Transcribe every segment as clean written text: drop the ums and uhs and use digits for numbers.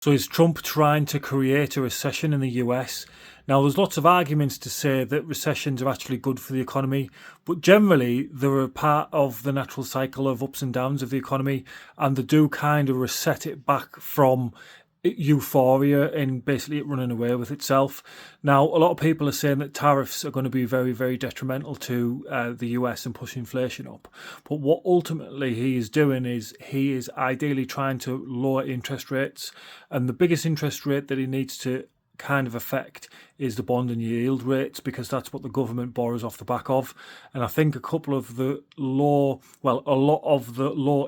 So is Trump trying to create a recession in the US? Now, there's lots of arguments to say that recessions are actually good for the economy, but generally they're a part of the natural cycle of ups and downs of the economy, and they do kind of reset it back from euphoria and basically it running away with itself. Now, a lot of people are saying that tariffs are going to be very, very detrimental to the US and push inflation up. But what ultimately he is doing is he is ideally trying to lower interest rates. And the biggest interest rate that he needs to kind of affect is the bond and yield rates, because that's what the government borrows off the back of. And I think a lot of the low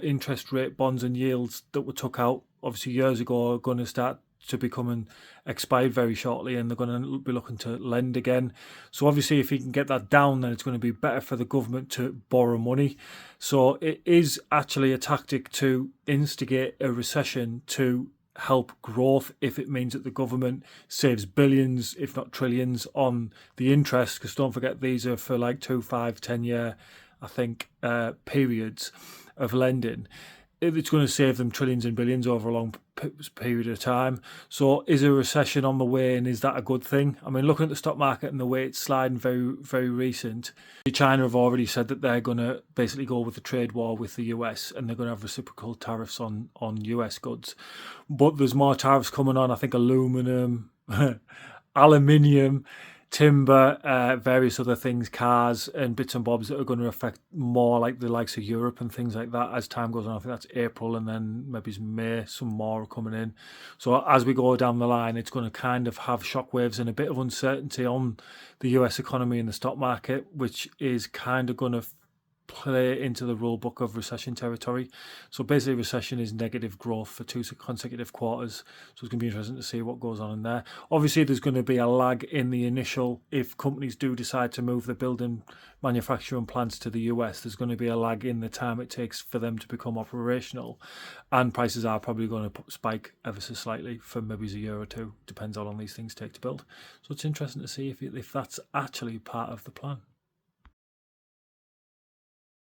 interest rate bonds and yields that were took out obviously years ago are going to start to become expired very shortly, and they're going to be looking to lend again. So obviously if he can get that down, then it's going to be better for the government to borrow money. So it is actually a tactic to instigate a recession to help growth, if it means that the government saves billions, if not trillions, on the interest, because don't forget these are for like 2, 5, 10-year, I think, periods of lending. It's going to save them trillions and billions over a long period of time. So is a recession on the way, and is that a good thing? I mean, looking at the stock market and the way it's sliding, very, very recent, China have already said that they're going to basically go with the trade war with the US, and they're going to have reciprocal tariffs on US goods. But there's more tariffs coming on, I think aluminum, aluminium, timber, various other things, cars and bits and bobs that are going to affect more like the likes of Europe and things like that as time goes on. I think that's April, and then maybe it's May, some more are coming in. So as we go down the line, it's going to kind of have shockwaves and a bit of uncertainty on the US economy and the stock market, which is kind of going to play into the rule book of recession territory. So basically recession is negative growth for 2 consecutive quarters. So it's going to be interesting to see what goes on in there. Obviously there's going to be a lag in the initial, if companies do decide to move the building manufacturing plants to the US, there's going to be a lag in the time it takes for them to become operational, and prices are probably going to spike ever so slightly for maybe a year or two, depends how long these things take to build. So it's interesting to see if that's actually part of the plan.